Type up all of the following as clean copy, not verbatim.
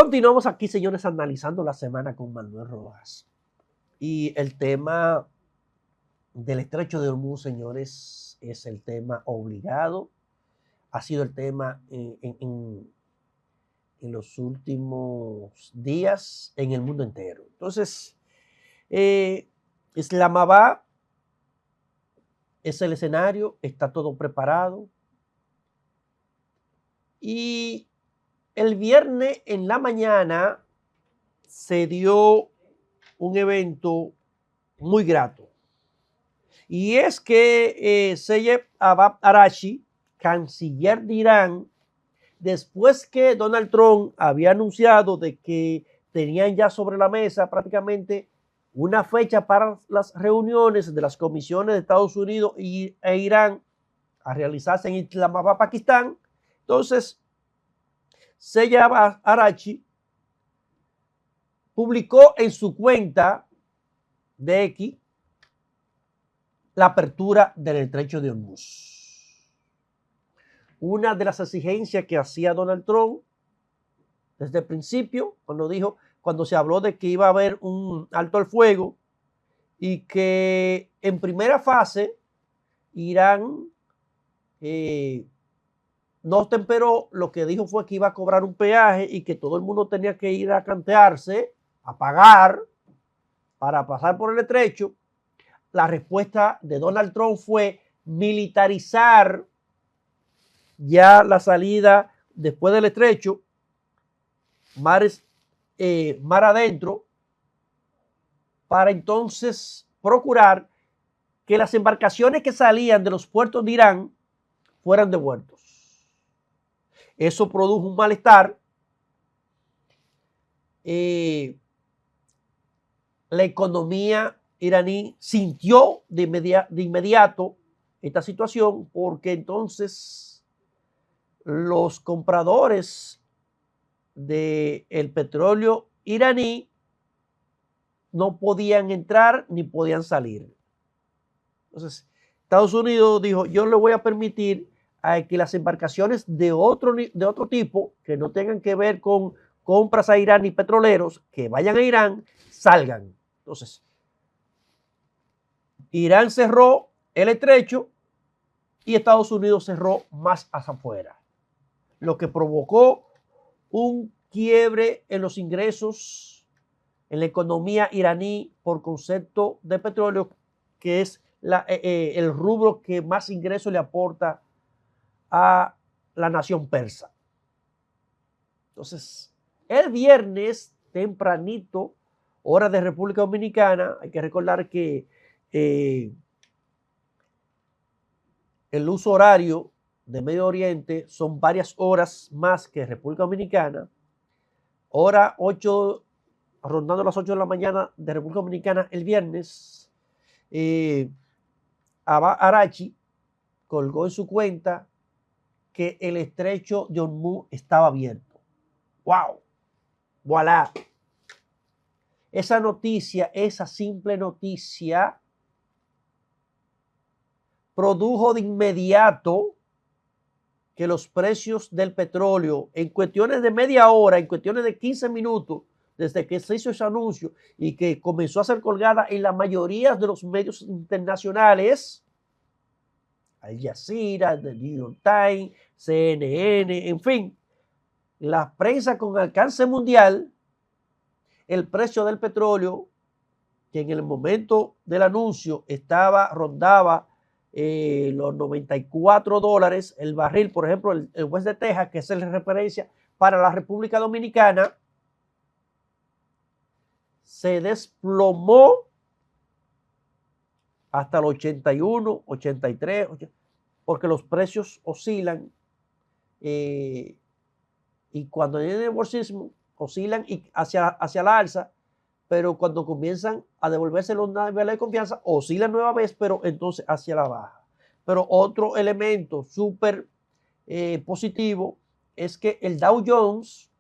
Continuamos aquí, señores, analizando la semana con Manuel Rojas. Y el tema del estrecho de Hormuz, señores, es el tema obligado. Ha sido el tema en los últimos días en el mundo entero. Entonces, Islamabad es el escenario, está todo preparado. Y el viernes en la mañana se dio un evento muy grato. Y es que Seyed Abbas Araghchi, canciller de Irán, después que Donald Trump había anunciado de que tenían ya sobre la mesa prácticamente una fecha para las reuniones de las comisiones de Estados Unidos e Irán a realizarse en Islamabad, Pakistán. Entonces, Seyed Abbas Araghchi publicó en su cuenta de X la apertura del estrecho de Hormuz. Una de las exigencias que hacía Donald Trump desde el principio, cuando se habló de que iba a haber un alto al fuego y que en primera fase Irán no temperó, lo que dijo fue que iba a cobrar un peaje y que todo el mundo tenía que ir a cantearse, a pagar para pasar por el estrecho. La respuesta de Donald Trump fue militarizar ya la salida después del estrecho, mar adentro, para entonces procurar que las embarcaciones que salían de los puertos de Irán fueran devueltos. Eso produjo un malestar. La economía iraní sintió de inmediato esta situación, porque entonces los compradores del petróleo iraní no podían entrar ni podían salir. Entonces, Estados Unidos dijo, yo le voy a permitir a que las embarcaciones de otro tipo, que no tengan que ver con compras a Irán ni petroleros, que vayan a Irán, salgan. Entonces, Irán cerró el estrecho y Estados Unidos cerró más hacia afuera, lo que provocó un quiebre en los ingresos en la economía iraní por concepto de petróleo, que es el rubro que más ingresos le aporta a la nación persa. Entonces, el viernes tempranito, hora de República Dominicana, hay que recordar que el uso horario de Medio Oriente son varias horas más que República Dominicana. Hora 8, rondando las 8 de la mañana de República Dominicana el viernes, Abbas Araghchi colgó en su cuenta que el estrecho de Hormuz estaba abierto. ¡Wow! ¡Voilà! Esa noticia, esa simple noticia, produjo de inmediato que los precios del petróleo, en cuestiones de media hora, en cuestiones de 15 minutos, desde que se hizo ese anuncio y que comenzó a ser colgada en la mayoría de los medios internacionales, Al Jazeera, The New York Times, CNN, en fin, la prensa con alcance mundial, el precio del petróleo, que en el momento del anuncio rondaba los $94 el barril. Por ejemplo, el West de Texas, que es la referencia para la República Dominicana, se desplomó hasta el 81, 83, porque los precios oscilan y cuando hay nerviosismo oscilan hacia la alza, pero cuando comienzan a devolverse los niveles de confianza, oscilan nueva vez, pero entonces hacia la baja. Pero otro elemento súper positivo es que el Dow Jones,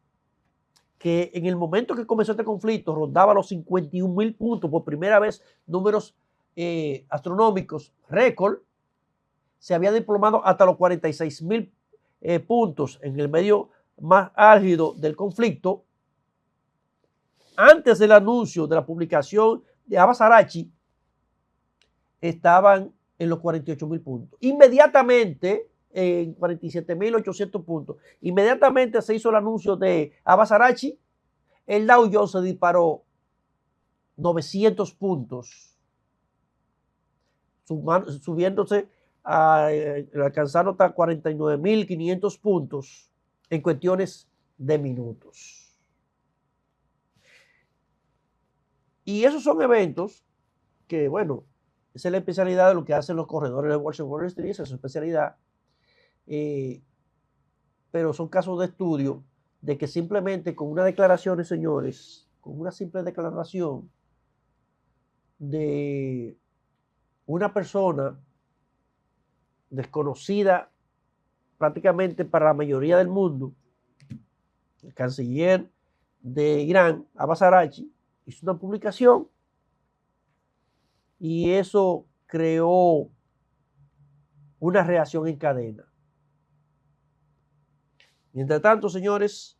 que en el momento que comenzó este conflicto rondaba los 51,000 puntos, por primera vez números astronómicos, récord, se había desplomado hasta los 46,000 puntos en el medio más álgido del conflicto. antes del anuncio de la publicación de Abbas Arachi, estaban en los 48.000 puntos. Inmediatamente, en 47.800 puntos, inmediatamente se hizo el anuncio de Abbas Arachi, el Dow Jones se disparó 900 puntos, subiéndose a alcanzar hasta 49.500 puntos en cuestiones de minutos. Y esos son eventos que, bueno, esa es la especialidad de lo que hacen los corredores de Wall Street, esa es su especialidad. Pero son casos de estudio de que simplemente con una declaración, señores, con una simple declaración de una persona desconocida prácticamente para la mayoría del mundo, el canciller de Irán, Abbas Arachi, hizo una publicación y eso creó una reacción en cadena. Mientras tanto, señores,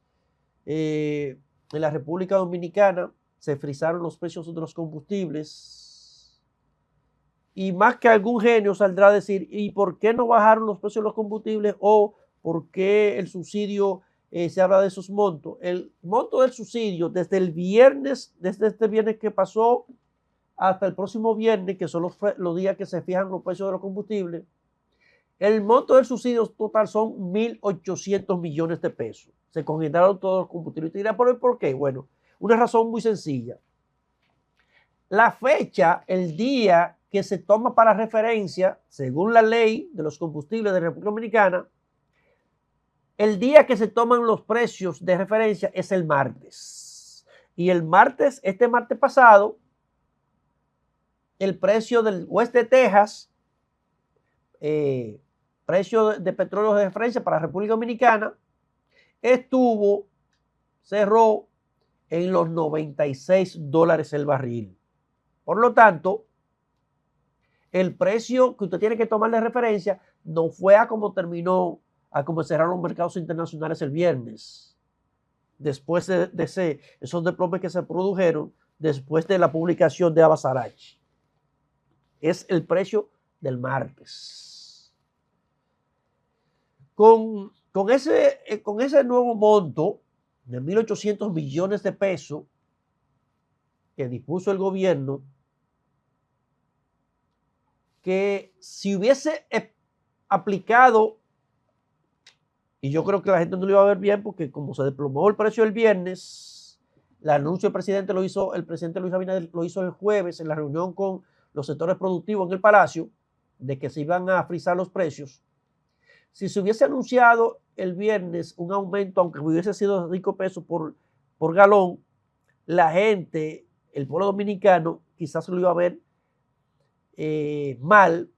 en la República Dominicana se frizaron los precios de los combustibles y más que algún genio saldrá a decir, ¿y por qué no bajaron los precios de los combustibles? O ¿por qué el subsidio se habla de esos montos? El monto del subsidio desde el viernes, desde este viernes que pasó hasta el próximo viernes, que son los días que se fijan los precios de los combustibles, el monto del subsidio total son 1.800 millones de pesos. Se congelaron todos los combustibles. ¿Y te dirá por qué? Bueno, una razón muy sencilla. La fecha, el día que se toma para referencia, según la ley de los combustibles de la República Dominicana, el día que se toman los precios de referencia es el martes. Y el martes, este martes pasado, el precio del West de Texas, precio de petróleo de referencia para la República Dominicana, cerró en los $96 el barril. Por lo tanto, el precio que usted tiene que tomar de referencia no fue a como terminó, a como cerraron los mercados internacionales el viernes, después de esos desplomes que se produjeron después de la publicación de Abbas Arachi. Es el precio del martes. Con ese nuevo monto de 1.800 millones de pesos que dispuso el gobierno, que si hubiese aplicado, y yo creo que la gente no lo iba a ver bien porque como se desplomó el precio el viernes, el anuncio del presidente el presidente Luis Abinader lo hizo el jueves en la reunión con los sectores productivos en el Palacio, de que se iban a frizar los precios. Si se hubiese anunciado el viernes un aumento, aunque hubiese sido de 5 pesos por galón, la gente, el pueblo dominicano, quizás lo iba a ver mal,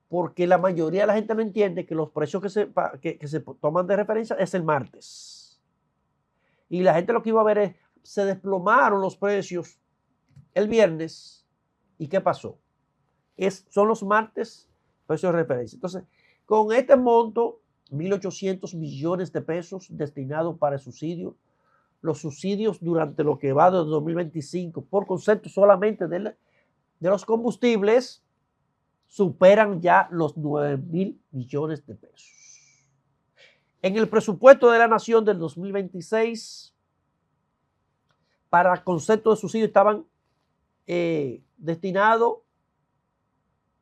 porque la mayoría de la gente no entiende que los precios que se toman de referencia es el martes. Y la gente lo que iba a ver es, se desplomaron los precios el viernes. ¿Y qué pasó? Son los martes precios de referencia. Entonces, con este monto, 1.800 millones de pesos destinados para el subsidio, los subsidios durante lo que va de 2025, por concepto solamente de los combustibles, superan ya los 9.000 millones de pesos. En el presupuesto de la Nación del 2026, para concepto de subsidio estaban destinados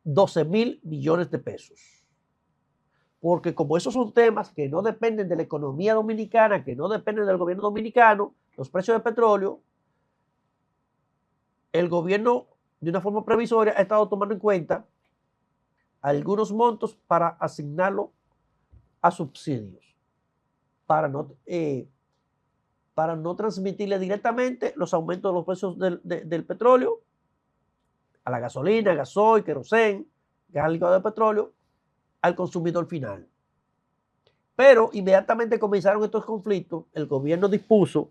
12.000 millones de pesos. Porque como esos son temas que no dependen de la economía dominicana, que no dependen del gobierno dominicano, los precios del petróleo, el gobierno de una forma previsoria ha estado tomando en cuenta algunos montos para asignarlo a subsidios, para no transmitirle directamente los aumentos de los precios del petróleo a la gasolina, gasoil, querosén, gas licuado de petróleo, al consumidor final. Pero inmediatamente comenzaron estos conflictos, el gobierno dispuso,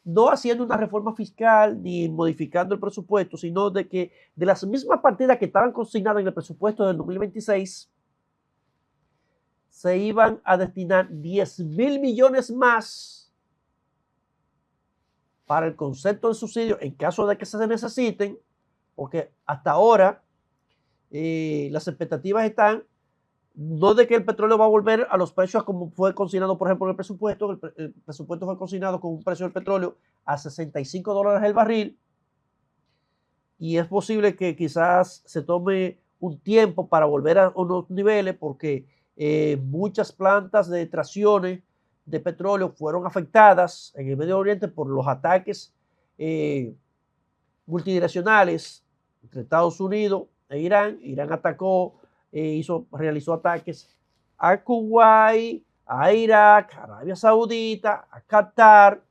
no haciendo una reforma fiscal ni modificando el presupuesto, sino de que de las mismas partidas que estaban consignadas en el presupuesto del 2026, se iban a destinar 10.000 millones más para el concepto de subsidio en caso de que se necesiten, porque hasta ahora las expectativas están no de que el petróleo va a volver a los precios como fue consignado, por ejemplo, en el presupuesto. El presupuesto fue consignado con un precio del petróleo a $65 el barril, y es posible que quizás se tome un tiempo para volver a unos niveles porque muchas plantas de extracciones de petróleo fueron afectadas en el Medio Oriente por los ataques multidireccionales entre Estados Unidos e Irán. Irán atacó, realizó ataques a Kuwait, a Irak, a Arabia Saudita, a Qatar,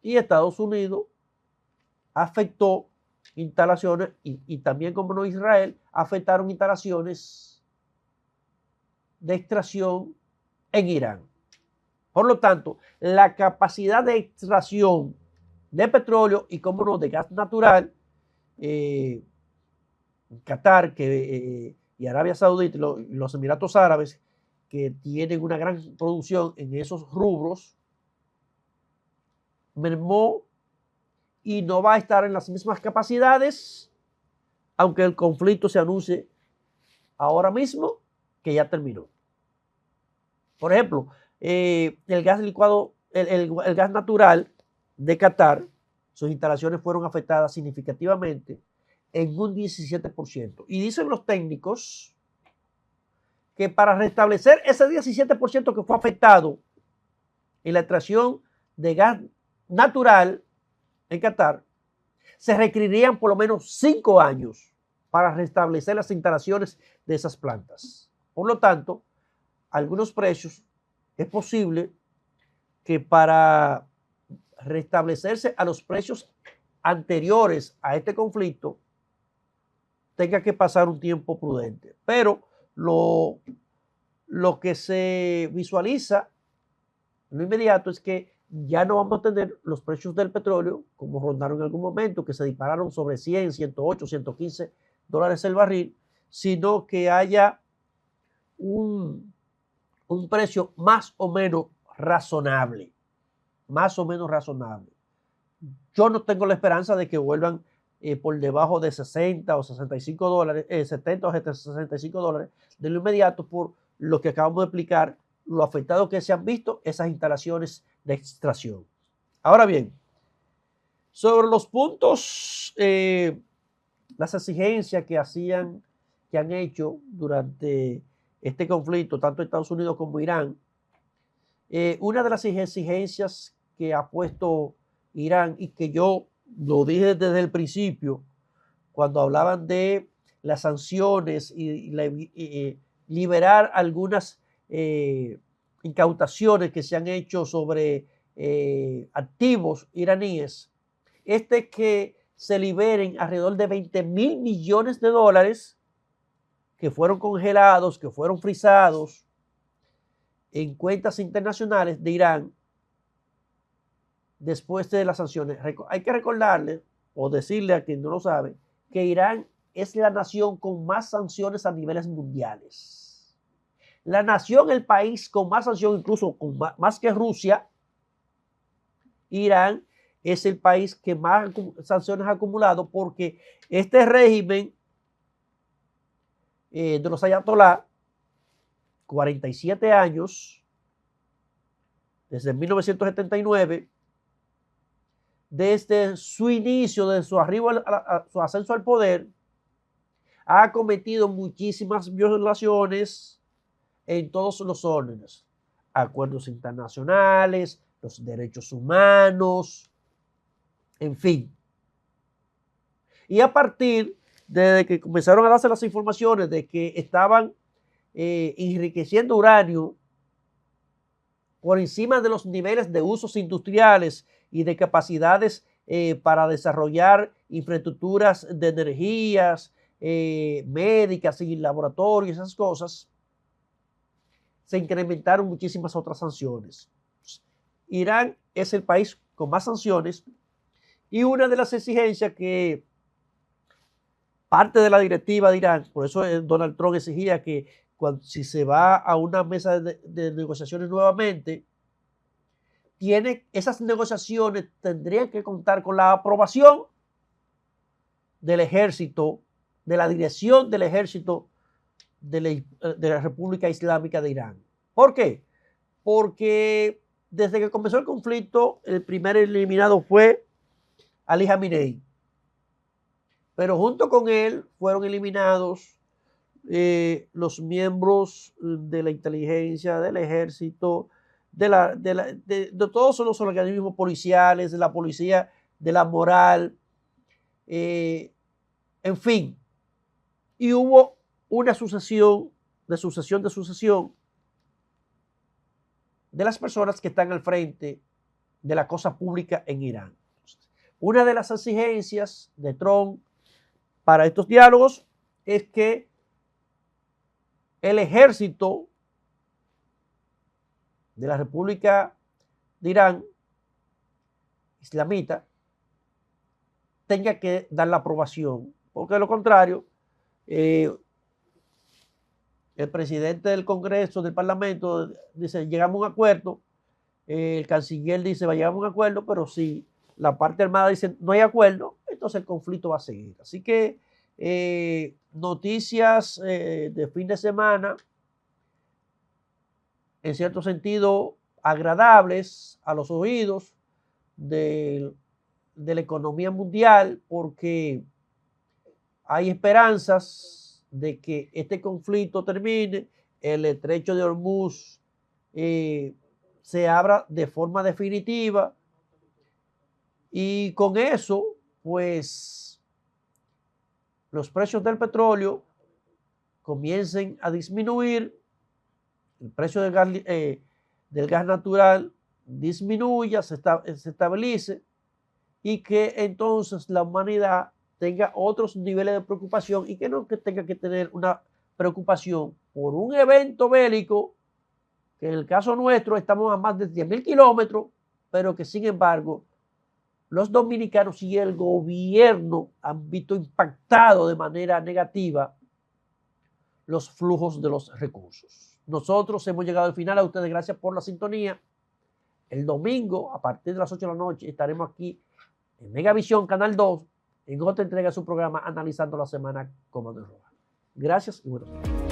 y Estados Unidos afectó instalaciones y también, como no, Israel, afectaron instalaciones de extracción en Irán. Por lo tanto, la capacidad de extracción de petróleo y, como no, de gas natural, Qatar y Arabia Saudita y los Emiratos Árabes, que tienen una gran producción en esos rubros, mermó y no va a estar en las mismas capacidades, aunque el conflicto se anuncie ahora mismo que ya terminó. Por ejemplo, el gas licuado, el gas natural de Qatar, sus instalaciones fueron afectadas significativamente en un 17%. Y dicen los técnicos que para restablecer ese 17% que fue afectado en la extracción de gas natural en Qatar, se requerirían por lo menos 5 años para restablecer las instalaciones de esas plantas. Por lo tanto, algunos precios es posible que para restablecerse a los precios anteriores a este conflicto tenga que pasar un tiempo prudente. Pero lo que se visualiza en lo inmediato es que ya no vamos a tener los precios del petróleo como rondaron en algún momento, que se dispararon sobre 100, 108, 115 dólares el barril, sino que haya un precio más o menos razonable. Más o menos razonable. Yo no tengo la esperanza de que vuelvan por debajo de 60 o 65 dólares, 70 o 65 dólares de lo inmediato, por lo que acabamos de explicar, lo afectado que se han visto esas instalaciones de extracción. Ahora bien, sobre los puntos, las exigencias que han hecho durante este conflicto, tanto Estados Unidos como Irán, una de las exigencias que ha puesto Irán, y que yo lo dije desde el principio, cuando hablaban de las sanciones y liberar algunas incautaciones que se han hecho sobre activos iraníes, es de que se liberen alrededor de 20,000 millones de dólares que fueron congelados, que fueron frisados en cuentas internacionales de Irán después de las sanciones. Hay que recordarle o decirle a quien no lo sabe que Irán es la nación con más sanciones a niveles mundiales. La nación, el país con más sanciones, incluso con más que Rusia. Irán es el país que más sanciones ha acumulado, porque este régimen de los ayatolá, 47 años, desde 1979, desde su inicio, desde su arribo, su ascenso al poder, ha cometido muchísimas violaciones en todos los órdenes: acuerdos internacionales, los derechos humanos, en fin. Y a partir de que comenzaron a darse las informaciones de que estaban enriqueciendo uranio por encima de los niveles de usos industriales y de capacidades para desarrollar infraestructuras de energías médicas y laboratorios, esas cosas, se incrementaron muchísimas otras sanciones. Irán es el país con más sanciones, y una de las exigencias que parte de la directiva de Irán, por eso Donald Trump exigía que si se va a una mesa de negociaciones nuevamente, esas negociaciones tendrían que contar con la aprobación del ejército, de la dirección del ejército de la República Islámica de Irán. ¿Por qué? Porque desde que comenzó el conflicto, el primer eliminado fue Ali Khamenei, pero junto con él fueron eliminados los miembros de la inteligencia, del ejército, de todos los organismos policiales, de la policía, de la moral, en fin. Y hubo una sucesión de las personas que están al frente de la cosa pública en Irán. Una de las exigencias de Trump para estos diálogos es que el ejército de la República de Irán islamita tenga que dar la aprobación, porque de lo contrario, el presidente del Congreso, del Parlamento, dice, llegamos a un acuerdo, el canciller dice, llegamos a un acuerdo, pero si la parte armada dice, no hay acuerdo, entonces el conflicto va a seguir. Así que noticias de fin de semana, en cierto sentido, agradables a los oídos de la economía mundial, porque hay esperanzas de que este conflicto termine, el estrecho de Hormuz se abra de forma definitiva y con eso, pues, los precios del petróleo comiencen a disminuir, el precio del gas natural disminuya, se estabilice y que entonces la humanidad tenga otros niveles de preocupación y que no tenga que tener una preocupación por un evento bélico, que en el caso nuestro estamos a más de 10.000 kilómetros, pero que sin embargo los dominicanos y el gobierno han visto impactado de manera negativa los flujos de los recursos. Nosotros hemos llegado al final. A ustedes gracias por la sintonía. El domingo, a partir de las 8 de la noche, estaremos aquí en Megavisión, Canal 2, en otra entrega de su programa Analizando la Semana como de Roja. Gracias y buenos días.